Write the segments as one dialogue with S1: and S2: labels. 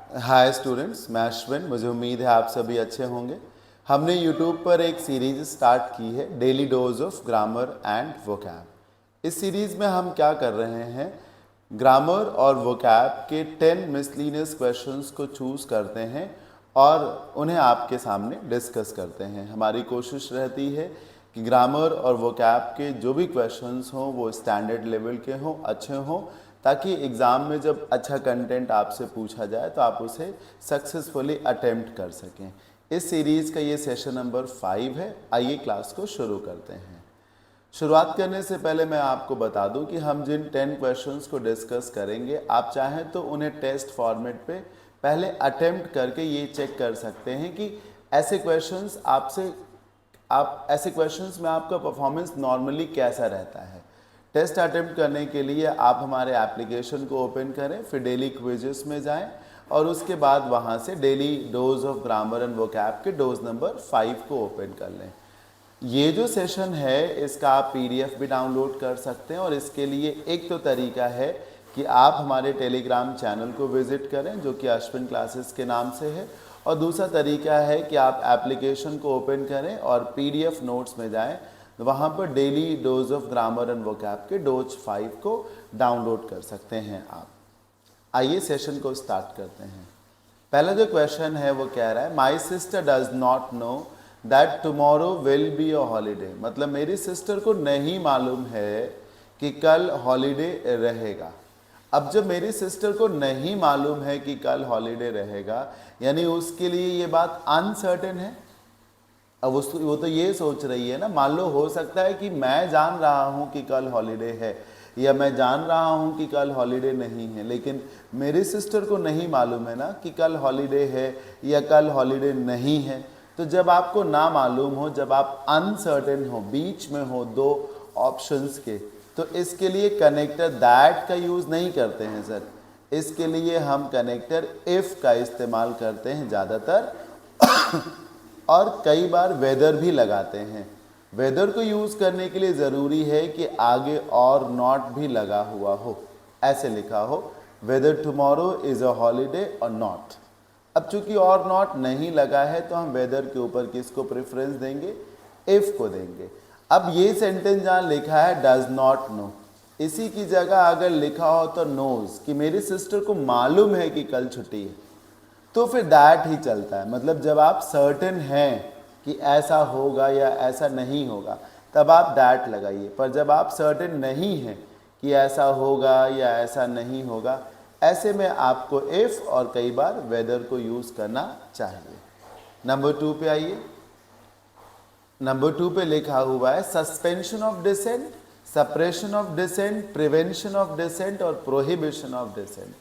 S1: Hi students, मैं अश्विन। मुझे उम्मीद है आप सभी अच्छे होंगे। हमने YouTube पर एक सीरीज स्टार्ट की है, daily dose of grammar and vocab. इस सीरीज में हम क्या कर रहे हैं, ग्रामर और वोकैब के 10 मिसलिनियस क्वेश्चंस को चूज़ करते हैं और उन्हें आपके सामने डिस्कस करते हैं। हमारी कोशिश रहती है कि ग्रामर और वोकैब के जो भी क्वेश्चंस हों वो स्टैंडर्ड लेवल के हों, अच्छे हों, ताकि एग्ज़ाम में जब अच्छा कंटेंट आपसे पूछा जाए तो आप उसे सक्सेसफुली अटेम्प्ट कर सकें। इस सीरीज़ का ये सेशन नंबर 5 है। आइए क्लास को शुरू करते हैं। शुरुआत करने से पहले मैं आपको बता दूं कि हम जिन 10 क्वेश्चंस को डिस्कस करेंगे, आप चाहें तो उन्हें टेस्ट फॉर्मेट पे पहले अटेम्प्ट करके ये चेक कर सकते हैं कि ऐसे क्वेश्चंस में आपका परफॉर्मेंस नॉर्मली कैसा रहता है। टेस्ट अटेम्प्ट करने के लिए आप हमारे एप्लीकेशन को ओपन करें, फिर डेली क्विजेस में जाएं और उसके बाद वहां से daily dose of grammar and vocab के डोज नंबर 5 को ओपन कर लें। ये जो सेशन है इसका आप PDF भी डाउनलोड कर सकते हैं और इसके लिए एक तो तरीका है कि आप हमारे टेलीग्राम चैनल को विजिट करें जो कि अश्विन क्लासेस के नाम से है, और दूसरा तरीका है कि आप एप्लीकेशन को ओपन करें और PDF नोट्स में जाएं, वहाँ पर daily dose of grammar and vocab के डोज 5 को डाउनलोड कर सकते हैं आप। आइए सेशन को स्टार्ट करते हैं। पहला जो क्वेश्चन है वो कह रहा है, my sister does not know that tomorrow will be a holiday. मतलब मेरी सिस्टर को नहीं मालूम है कि कल हॉलीडे रहेगा। अब जब मेरी सिस्टर को नहीं मालूम है कि कल हॉलीडे रहेगा, यानी उसके लिए ये बात अनसर्टेन है। अब वो तो ये सोच रही है ना, मान लो हो सकता है कि मैं जान रहा हूँ कि कल हॉलीडे है या मैं जान रहा हूँ कि कल हॉलीडे नहीं है, लेकिन मेरी सिस्टर को नहीं मालूम है ना कि कल हॉलीडे है या कल हॉलीडे नहीं है। तो जब आपको ना मालूम हो, जब आप अनसर्टेन हो, बीच में हो दो ऑप्शंस के, तो इसके लिए कनेक्टर दैट का यूज़ नहीं करते हैं सर। इसके लिए हम कनेक्टर इफ़ का इस्तेमाल करते हैं ज़्यादातर और कई बार वेदर भी लगाते हैं। वेदर को यूज़ करने के लिए ज़रूरी है कि आगे और नॉट भी लगा हुआ हो, ऐसे लिखा हो, whether tomorrow is a holiday और नॉट। अब चूंकि और नॉट नहीं लगा है तो हम वेदर के ऊपर किसको प्रेफरेंस देंगे, इफ़ को देंगे। अब ये सेंटेंस जहाँ लिखा है डज नॉट नो, इसी की जगह अगर लिखा हो तो नोज, कि मेरी सिस्टर को मालूम है कि कल छुट्टी है, तो फिर दैट ही चलता है। मतलब जब आप सर्टेन हैं कि ऐसा होगा या ऐसा नहीं होगा तब आप दैट लगाइए, पर जब आप सर्टेन नहीं हैं कि ऐसा होगा या ऐसा नहीं होगा, ऐसे में आपको इफ़ और कई बार वेदर को यूज़ करना चाहिए। नंबर 2 पे आइए। नंबर 2 पे लिखा हुआ है suspension of dissent, suppression of dissent, prevention of dissent और प्रोहिबिशन ऑफ डिसेंट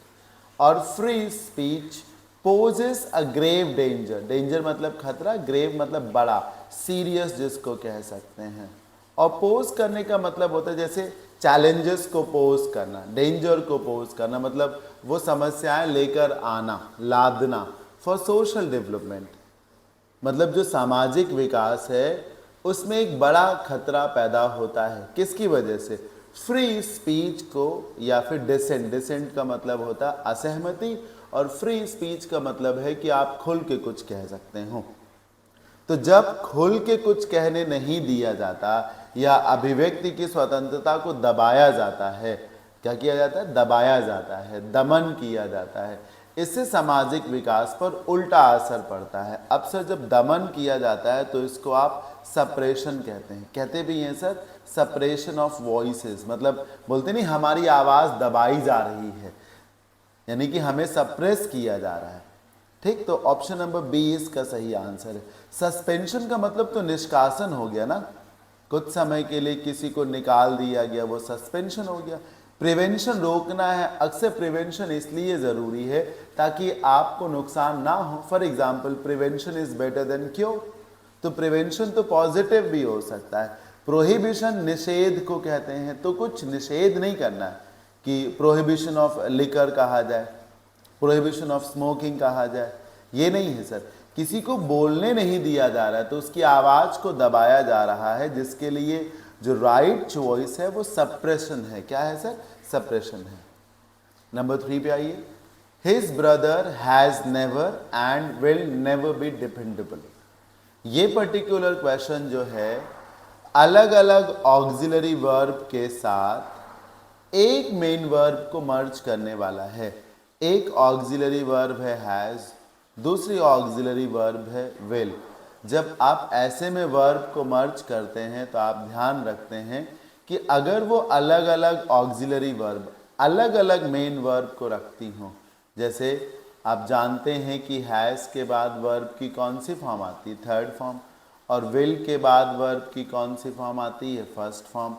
S1: और free speech poses a grave danger. Danger मतलब खतरा, ग्रेव मतलब बड़ा, सीरियस जिसको कह सकते हैं। और पोज करने का मतलब होता है जैसे चैलेंजेस को पोज करना, डेंजर को पोज करना, मतलब वो समस्याएं लेकर आना, लादना फॉर सोशल डेवलपमेंट। मतलब जो सामाजिक विकास है उसमें एक बड़ा खतरा पैदा होता है, किसकी वजह से, फ्री स्पीच को या फिर डिसेंट। डिसेंट का मतलब होता है असहमति और फ्री स्पीच का मतलब है कि आप खुल के कुछ कह सकते हो। तो जब खुल के कुछ कहने नहीं दिया जाता या अभिव्यक्ति की स्वतंत्रता को दबाया जाता है, क्या किया जाता है, दबाया जाता है, दमन किया जाता है, इससे सामाजिक विकास पर उल्टा असर पड़ता है। अब सर जब दमन किया जाता है तो इसको आप सप्रेशन कहते हैं, कहते भी हैं सर सप्रेशन ऑफ वॉइसेस, मतलब बोलते नहीं हमारी आवाज़ दबाई जा रही है, यानी कि हमें सप्रेस किया जा रहा है। ठीक, तो ऑप्शन नंबर बी इसका सही आंसर है। सस्पेंशन का मतलब तो निष्कासन हो गया ना, कुछ समय के लिए किसी को निकाल दिया गया, वो सस्पेंशन हो गया। प्रिवेंशन रोकना है, अक्सर प्रिवेंशन इसलिए ज़रूरी है ताकि आपको नुकसान ना हो। For example prevention is better than cure, तो प्रिवेंशन तो पॉजिटिव भी हो सकता है। प्रोहिबिशन निषेध को कहते हैं, तो कुछ निषेध नहीं करना है कि प्रोहिबिशन ऑफ लिकर कहा जाए, प्रोहिबिशन ऑफ स्मोकिंग कहा जाए, ये नहीं है सर। किसी को बोलने नहीं दिया जा रहा है तो उसकी आवाज़ को दबाया जा रहा है, जिसके लिए जो राइट चॉइस है वो सप्रेशन है। क्या है सर, सप्रेशन है। नंबर 3 पे आइए। His brother has never and will never be dependable. ये पर्टिकुलर क्वेश्चन जो है अलग अलग ऑक्सिलरी वर्ब के साथ एक मेन वर्ब को मर्ज करने वाला है। एक ऑक्सिलरी वर्ब है हैज, दूसरी ऑक्सिलरी वर्ब है विल। जब आप ऐसे में वर्ब को मर्ज करते हैं तो आप ध्यान रखते हैं कि अगर वो अलग अलग ऑक्सिलरी वर्ब अलग अलग मेन वर्ब को रखती हों, जैसे आप जानते हैं कि हैज़ के बाद वर्ब की कौन सी फॉर्म आती है, थर्ड फॉर्म, और विल के बाद वर्ब की कौन सी फॉर्म आती है, फर्स्ट फॉर्म।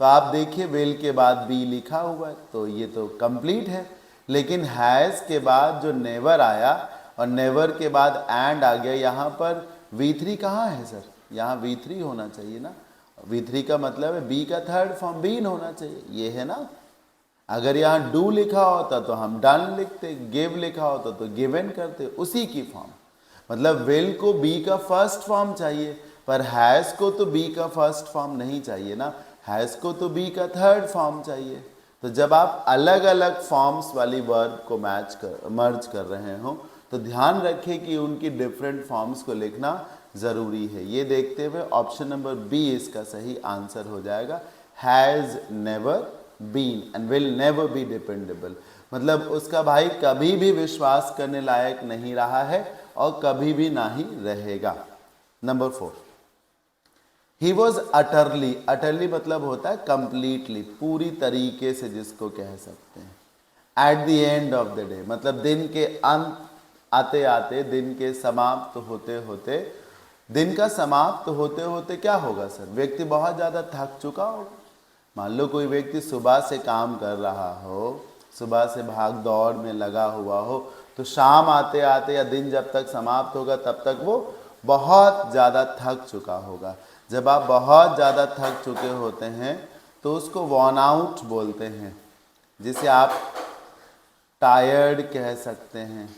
S1: तो आप देखिए विल के बाद बी लिखा हुआ है तो ये तो कंप्लीट है। लेकिन हैज़ के बाद जो नेवर आया और नेवर के बाद एंड आ गया, यहाँ पर V3 कहाँ है सर? यहाँ V3 होना चाहिए ना। V3 का मतलब है बी का थर्ड फॉर्म बीन होना चाहिए, ये है ना। अगर यहाँ डू लिखा होता तो हम डन लिखते, गिव लिखा होता तो गिवन करते, उसी की फॉर्म। मतलब विल को बी का फर्स्ट फॉर्म चाहिए, पर हैज़ को तो बी का फर्स्ट फॉर्म नहीं चाहिए ना, हैज़ को तो बी का थर्ड फॉर्म चाहिए। तो जब आप अलग अलग फॉर्म्स वाली वर्ब को मर्ज कर रहे हो तो ध्यान रखें कि उनकी डिफरेंट फॉर्म्स को लिखना ज़रूरी है। ये देखते हुए ऑप्शन नंबर बी इसका सही आंसर हो जाएगा, has never been and will never be dependable. मतलब उसका भाई कभी भी विश्वास करने लायक नहीं रहा है और कभी भी ना ही रहेगा। Number 4, he was utterly. Utterly मतलब होता है कंप्लीटली, पूरी तरीके से जिसको कह सकते हैं। At the end of the day मतलब दिन के अंत आते आते, दिन के समाप्त होते होते, दिन का समाप्त होते होते क्या होगा सर? व्यक्ति बहुत ज़्यादा थक चुका होगा। मान लो कोई व्यक्ति सुबह से काम कर रहा हो, सुबह से भाग दौड़ में लगा हुआ हो, तो शाम आते आते या दिन जब तक समाप्त होगा तब तक वो बहुत ज़्यादा थक चुका होगा। जब आप बहुत ज़्यादा थक चुके होते हैं तो उसको वॉर्न आउट बोलते हैं, जिसे आप टायर्ड कह सकते हैं,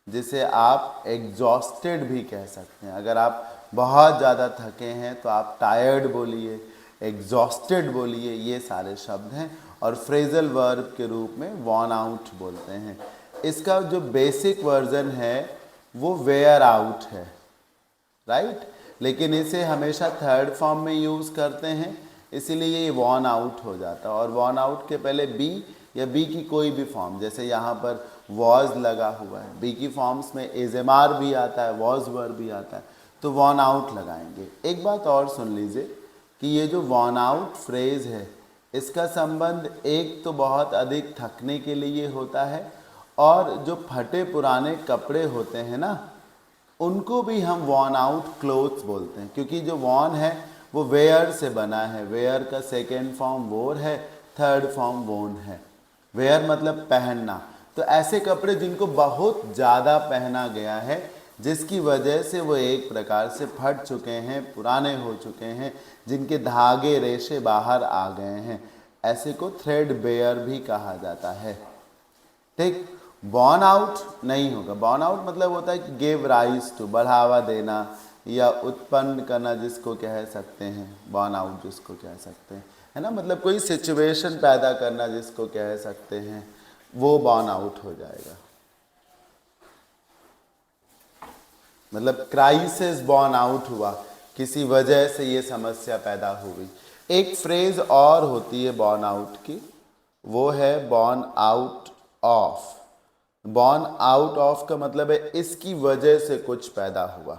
S1: जिसे आप एग्जॉस्टेड भी कह सकते हैं। अगर आप बहुत ज़्यादा थके हैं तो आप टायर्ड बोलिए, एग्जॉस्टेड बोलिए, ये सारे शब्द हैं और फ्रेजल वर्ब के रूप में वॉर्न आउट बोलते हैं। इसका जो बेसिक वर्जन है वो वेयर आउट है, राइट, लेकिन इसे हमेशा थर्ड फॉर्म में यूज़ करते हैं, इसीलिए ये वॉर्न आउट हो जाता है। और वॉर्न आउट के पहले बी या बी की कोई भी फॉर्म, जैसे यहाँ पर वॉज लगा हुआ है, बी की फॉर्म्स में एजएमआर भी आता है, वॉज वर्ब भी आता है, तो वॉर्न आउट लगाएंगे। एक बात और सुन लीजिए कि ये जो वॉर्न आउट फ्रेज है इसका संबंध एक तो बहुत अधिक थकने के लिए होता है, और जो फटे पुराने कपड़े होते हैं ना उनको भी हम वॉर्न आउट क्लोथ्स बोलते हैं, क्योंकि जो वॉर्न है वो वेयर से बना है। वेयर का सेकेंड फॉर्म वोर है, थर्ड फॉर्म वोन है। वेयर मतलब पहनना, तो ऐसे कपड़े जिनको बहुत ज़्यादा पहना गया है, जिसकी वजह से वो एक प्रकार से फट चुके हैं, पुराने हो चुके हैं, जिनके धागे रेशे बाहर आ गए हैं, ऐसे को थ्रेड बेयर भी कहा जाता है। ठीक, बॉर्न आउट नहीं होगा। बॉर्न आउट मतलब होता है गिव राइज टू, बढ़ावा देना या उत्पन्न करना जिसको कह सकते हैं, बॉर्न आउट जिसको कह सकते हैं, है ना, मतलब कोई सिचुएशन पैदा करना जिसको कह सकते हैं, वो बॉर्न आउट हो जाएगा। मतलब क्राइसिस बॉर्न आउट हुआ, किसी वजह से ये समस्या पैदा हुई। एक फ्रेज और होती है बॉर्न आउट की, वो है born out of. Born out of का मतलब है इसकी वजह से कुछ पैदा हुआ,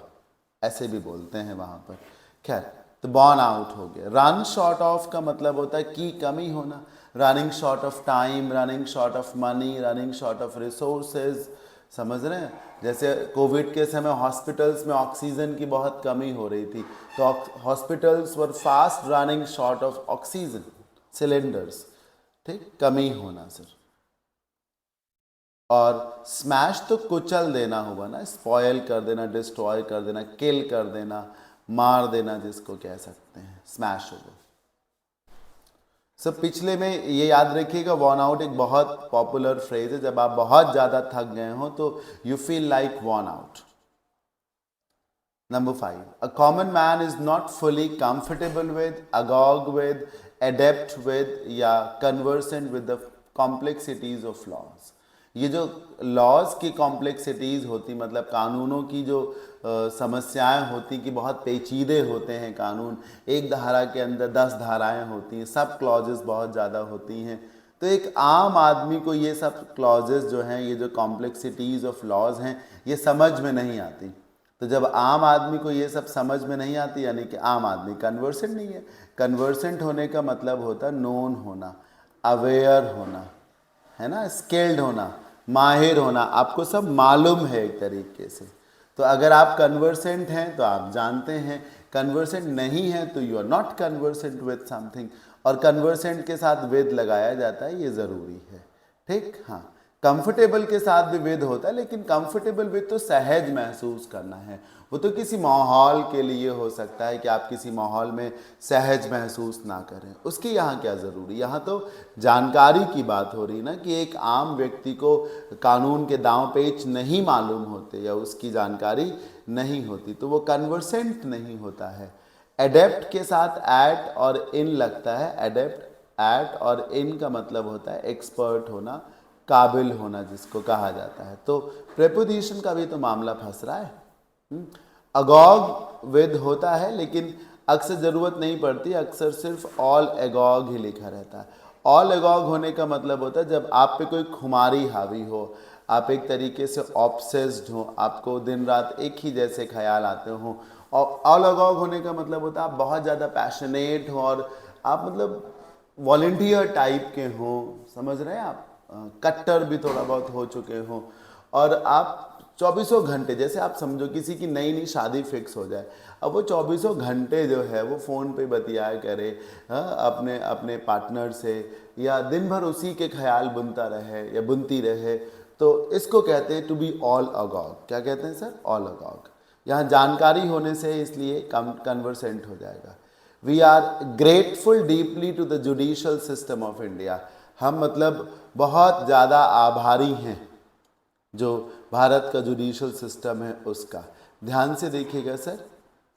S1: ऐसे भी बोलते हैं वहाँ पर। खैर, तो बॉर्न आउट हो गया। रन शॉर्ट ऑफ का मतलब होता है की कमी होना, running short of time, running short of money, running short of resources, समझ रहे हैं। जैसे कोविड के समय हॉस्पिटल्स में ऑक्सीजन की बहुत कमी हो रही थी, तो hospitals were fast running short of oxygen cylinders. ठीक, कमी होना सर। और स्मैश तो कुचल देना हुआ ना, स्पॉयल कर देना, डिस्ट्रॉय कर देना, किल कर देना, मार देना जिसको कह सकते हैं, स्मैश होगा। सब पिछले में ये याद रखिएगा, वॉर्न आउट एक बहुत पॉपुलर फ्रेज है। जब आप बहुत ज़्यादा थक गए हो तो you feel like worn out. Number 5, a common man is not fully comfortable with, agog with, adept with या conversant with the complexities of laws. ये जो लॉज की कॉम्प्लेक्सिटीज़ होती, मतलब कानूनों की जो समस्याएं होती कि बहुत पेचीदे होते हैं कानून, एक धारा के अंदर 10 धाराएं होती हैं, सब क्लॉजेस बहुत ज़्यादा होती हैं, तो एक आम आदमी को ये सब क्लॉजेस जो हैं, ये जो कॉम्प्लेक्सिटीज़ ऑफ लॉज हैं, ये समझ में नहीं आती। तो जब आम आदमी को ये सब समझ में नहीं आती, यानी कि आम आदमी कन्वर्सेंट नहीं है। कन्वर्सेंट होने का मतलब होता है नोन होना, अवेयर होना, है ना, स्किल्ड होना, माहिर होना, आपको सब मालूम है एक तरीके से। तो अगर आप कन्वर्सेंट हैं तो आप जानते हैं, कन्वर्सेंट नहीं है तो you are not conversant with something. और कन्वर्सेंट के साथ विद लगाया जाता है, ये ज़रूरी है, ठीक। हाँ, कंफर्टेबल के साथ भी विद होता है, लेकिन कंफर्टेबल विद तो सहज महसूस करना है, वो तो किसी माहौल के लिए हो सकता है कि आप किसी माहौल में सहज महसूस ना करें, उसकी यहाँ क्या ज़रूरी। यहाँ तो जानकारी की बात हो रही ना कि एक आम व्यक्ति को कानून के दांव पेच नहीं मालूम होते या उसकी जानकारी नहीं होती, तो वो कन्वर्सेंट नहीं होता है। एडेप्ट के साथ एट और इन लगता है। एडेप्ट, एट और इन का मतलब होता है एक्सपर्ट होना, काबिल होना जिसको कहा जाता है। तो प्रेपोजिशन का भी तो मामला फंस रहा है। अगॉग विद होता है, लेकिन अक्सर ज़रूरत नहीं पड़ती, अक्सर सिर्फ ऑल एगॉग ही लिखा रहता है। ऑल एगॉग होने का मतलब होता है जब आप पे कोई खुमारी हावी हो, आप एक तरीके से ऑब्सेस्ड हो, आपको दिन रात एक ही जैसे ख्याल आते हो। और ऑल एगॉग होने का मतलब होता है आप बहुत ज़्यादा पैशनेट हो और आप मतलब वॉलंटियर टाइप के हो, समझ रहे हैं आप, कट्टर भी थोड़ा बहुत हो चुके हो, और आप 24 घंटे, जैसे आप समझो किसी की नई नई शादी फिक्स हो जाए, अब वो 24 घंटे जो है वो फ़ोन पे बतियाया करे अपने अपने पार्टनर से, या दिन भर उसी के ख्याल बुनता रहे या बुनती रहे, तो इसको कहते हैं टू बी ऑल अगॉग। क्या कहते हैं सर? ऑल अगॉग। यहाँ जानकारी होने से इसलिए कन्वर्सेंट हो जाएगा। We are grateful deeply to the judicial system of India. हम मतलब बहुत ज़्यादा आभारी हैं जो भारत का जुडिशल सिस्टम है उसका। ध्यान से देखिएगा सर,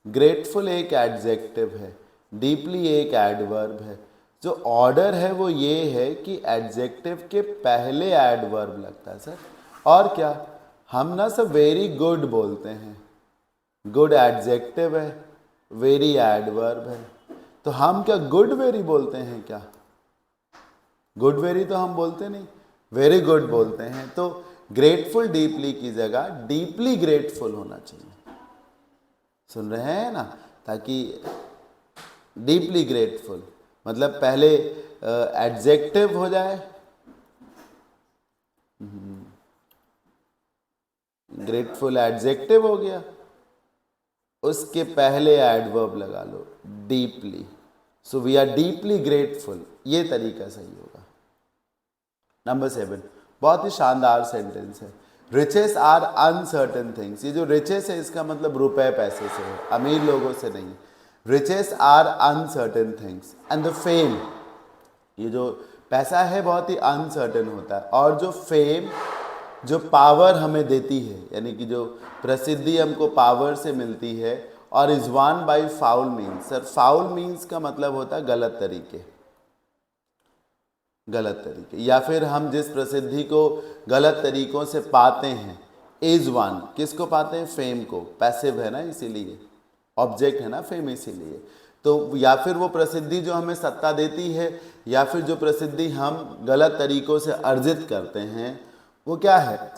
S1: ग्रेटफुल एक एडजेक्टिव है, डीपली एक एडवर्ब है। जो ऑर्डर है वो ये है कि एडजेक्टिव के पहले एडवर्ब लगता है सर। और क्या, हम ना सब वेरी गुड बोलते हैं, गुड एडजेक्टिव है, वेरी एडवर्ब है, तो हम क्या गुड वेरी बोलते हैं क्या? गुड वेरी तो हम बोलते नहीं, वेरी गुड बोलते हैं। तो ग्रेटफुल डीपली की जगह डीपली ग्रेटफुल होना चाहिए। सुन रहे हैं ना? ताकि डीपली ग्रेटफुल मतलब पहले एडजेक्टिव हो जाए, ग्रेटफुल एडजेक्टिव हो गया, उसके पहले एडवर्ब लगा लो deeply. So we are deeply grateful, ये तरीका सही होगा। नंबर 7 बहुत ही शानदार सेंटेंस है। Riches are uncertain things. ये जो रिचेस है इसका मतलब रुपए पैसे से है, अमीर लोगों से नहीं। Riches are uncertain things and the fame, ये जो पैसा है बहुत ही अनसर्टेन होता है, और जो फेम, जो पावर हमें देती है, यानी कि जो प्रसिद्धि हमको पावर से मिलती है, और is one by foul means. Sir foul means का मतलब होता है गलत तरीके, गलत तरीके, या फिर हम जिस प्रसिद्धि को गलत तरीकों से पाते हैं। इज वन, किसको पाते हैं? फेम को। पैसिव है ना, इसीलिए ऑब्जेक्ट है ना फेम, इसीलिए। तो या फिर वो प्रसिद्धि जो हमें सत्ता देती है, या फिर जो प्रसिद्धि हम गलत तरीकों से अर्जित करते हैं, वो क्या है?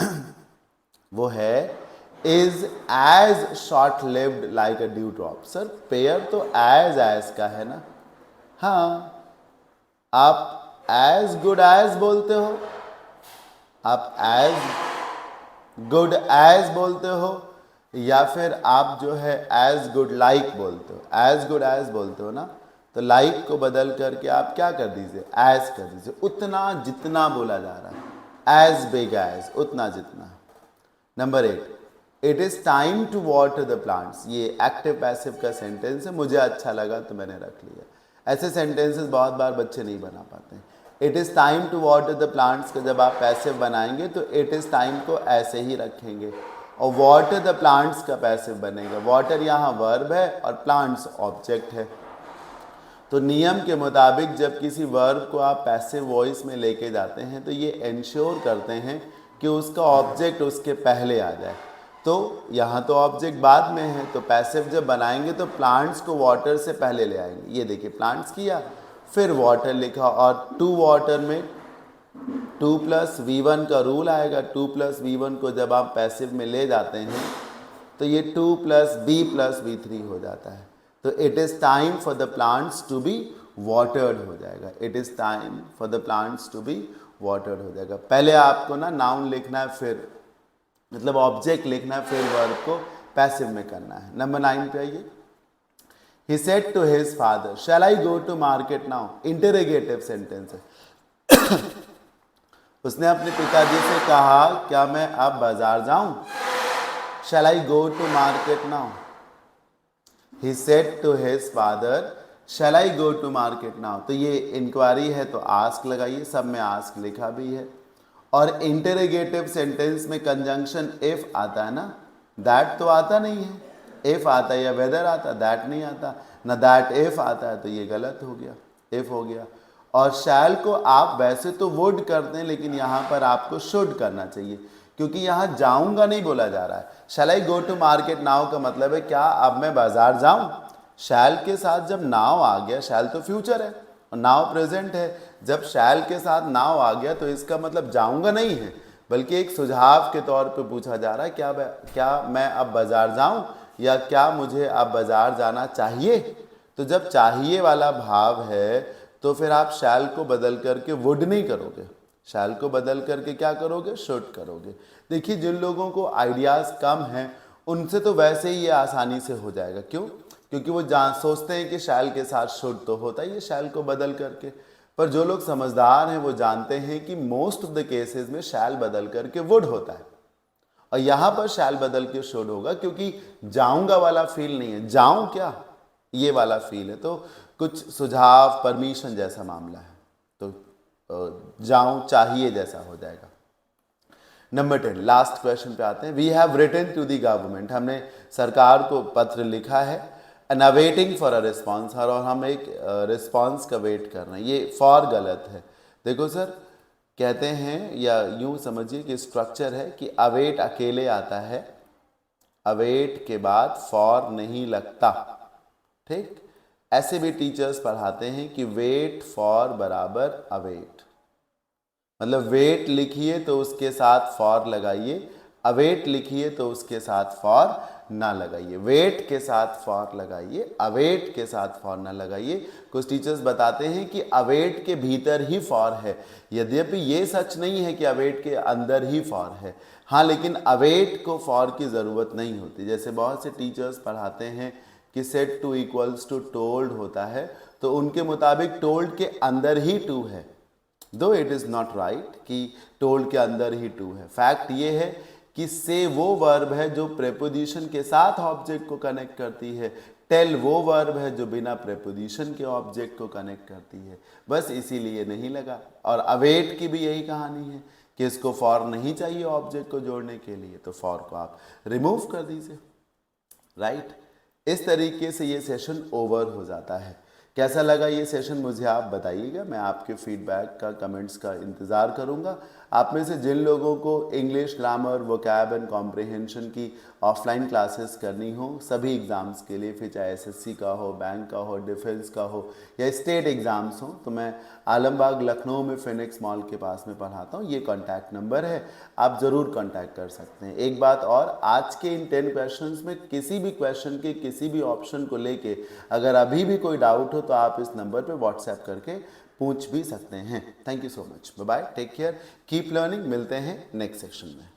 S1: वो है is as short lived like a dew drop. Sir पेयर तो एज का है ना। हाँ, आप एज गुड एज बोलते हो, आप एज गुड एज बोलते हो, या फिर आप जो है एज गुड लाइक बोलते हो। एज गुड एज बोलते हो ना, तो लाइक को बदल करके आप क्या कर दीजिए? एज कर दीजिए। उतना जितना बोला जा रहा है, एज बिग एज, उतना जितना। Number 8 it is time to water the plants. ये एक्टिव पैसिव का सेंटेंस है, मुझे अच्छा लगा तो मैंने रख लिया। ऐसे सेंटेंसेस बहुत बार बच्चे नहीं बना पाते हैं। It is time to water the plants का जब आप पैसिव बनाएंगे तो इट इज़ टाइम को ऐसे ही रखेंगे, और वाटर द प्लांट्स का पैसिव बनेगा। वाटर यहाँ वर्ब है और प्लांट्स ऑब्जेक्ट है। तो नियम के मुताबिक जब किसी वर्ब को आप पैसिव वॉइस में लेके जाते हैं तो ये इंश्योर करते हैं कि उसका ऑब्जेक्ट उसके पहले आ जाए। तो यहाँ तो ऑब्जेक्ट बाद में है, तो पैसिव जब बनाएंगे तो प्लांट्स को वाटर से पहले ले आएंगे। ये देखिए प्लांट्स किया, फिर वाटर लिखा, और टू वाटर में 2 + V1 का रूल आएगा। 2 + V1 को जब आप पैसिव में ले जाते हैं तो ये 2 + B + V3 हो जाता है। तो it is time for the plants to be watered हो जाएगा। It is time for the plants to be watered हो जाएगा। पहले आपको ना नाउन लिखना है, फिर मतलब ऑब्जेक्ट लिखना है, फिर वर्ब को पैसिव में करना है। नंबर 9 पे आइए। He said to his father, shall I go to market now? Interrogative sentence है। उसने अपने पिताजी से कहा, क्या मैं अब बाजार जाऊं? Shall I go to market now? He said to his father, shall I go to market now? तो ये इंक्वायरी है तो आस्क लगाइए, सब में आस्क लिखा भी है। और इंटरोगेटिव सेंटेंस में कंजंक्शन इफ आता है ना, दैट तो आता नहीं है। इफ आता है या वेदर आता, दैट नहीं आता ना। दैट इफ आता है तो ये गलत हो गया, इफ हो गया। और शैल को आप वैसे तो वुड करते हैं, लेकिन यहाँ पर आपको शुड करना चाहिए, क्योंकि यहाँ जाऊंगा नहीं बोला जा रहा है। शैल आई गो टू मार्केट नाउ का मतलब है क्या अब मैं बाजार जाऊं। शैल के साथ जब नाउ आ गया, शैल तो फ्यूचर है और नाउ प्रेजेंट है, जब शैल के साथ नाउ आ गया तो इसका मतलब जाऊंगा नहीं है, बल्कि एक सुझाव के तौर पे पूछा जा रहा है क्या मैं अब बाजार जाऊं, या क्या मुझे अब बाजार जाना चाहिए। तो जब चाहिए वाला भाव है तो फिर आप शैल को बदल करके वुड नहीं करोगे, शैल को बदल करके क्या करोगे, शुड करोगे। देखिए जिन लोगों को आइडियाज़ कम हैं उनसे तो वैसे ही ये आसानी से हो जाएगा। क्यों? क्योंकि वो सोचते हैं कि शैल के साथ शुड तो होता ही है शैल को बदल करके। पर जो लोग समझदार हैं वो जानते हैं कि मोस्ट ऑफ द केसेस में शैल बदल करके वुड होता है, और यहाँ पर शैल बदल के शुड होगा, क्योंकि जाऊंगा वाला फील नहीं है, जाऊं क्या ये वाला फील है। तो कुछ सुझाव, परमिशन जैसा मामला है, तो जाऊं चाहिए जैसा हो जाएगा। नंबर 10, लास्ट क्वेश्चन पे आते हैं। We have written to the government, हमने सरकार को पत्र लिखा है, and awaiting for a response, और हम एक रिस्पॉन्स का वेट कर रहे हैं। ये फॉर गलत है। देखो सर, कहते हैं या यूं समझिए कि स्ट्रक्चर है कि अवेट अकेले आता है, अवेट के बाद फॉर नहीं लगता। ठीक, ऐसे भी टीचर्स पढ़ाते हैं कि वेट फॉर बराबर अवेट, मतलब वेट लिखिए तो उसके साथ फॉर लगाइए, अवेट लिखिए तो उसके साथ फॉर ना लगाइए। वेट के साथ फॉर लगाइए, अवेट के साथ फॉर ना लगाइए। कुछ टीचर्स बताते हैं कि अवेट के भीतर ही फॉर है, यद्यपि ये सच नहीं है कि अवेट के अंदर ही फॉर है। हाँ, लेकिन अवेट को फॉर की ज़रूरत नहीं होती। जैसे बहुत से टीचर्स पढ़ाते हैं कि set to equals to told होता है, तो उनके मुताबिक टोल्ड के अंदर ही टू है, दो इट इज़ नॉट राइट कि टोल्ड के अंदर ही टू है। फैक्ट ये है कि से वो वर्ब है जो प्रेपोजिशन के साथ ऑब्जेक्ट को कनेक्ट करती है, टेल वो वर्ब है जो बिना प्रेपोजिशन के ऑब्जेक्ट को कनेक्ट करती है। बस इसीलिए नहीं लगा। और अवेट की भी यही कहानी है कि इसको फॉर नहीं चाहिए ऑब्जेक्ट को जोड़ने के लिए, तो फॉर को आप रिमूव कर दीजिए। राइट, इस तरीके से ये सेशन ओवर हो जाता है। कैसा लगा ये सेशन मुझे आप बताइएगा। मैं आपके फीडबैक का, कमेंट्स का इंतज़ार करूँगा। आप में से जिन लोगों को English grammar, vocab and comprehension की ऑफलाइन क्लासेस करनी हो सभी एग्ज़ाम्स के लिए, फिर चाहे एसएससी का हो, बैंक का हो, डिफेंस का हो या स्टेट एग्ज़ाम्स हो, तो मैं आलमबाग लखनऊ में फिनिक्स मॉल के पास में पढ़ाता हूँ। ये कॉन्टैक्ट नंबर है, आप ज़रूर कॉन्टैक्ट कर सकते हैं। एक बात और, आज के इन 10 क्वेश्चंस में किसी भी क्वेश्चन के किसी भी ऑप्शन को लेके अगर अभी भी कोई डाउट हो तो आप इस नंबर पे व्हाट्सएप करके पूछ भी सकते हैं। Thank you so much, bye bye, take care, keep learning. मिलते हैं नेक्स्ट सेक्शन में।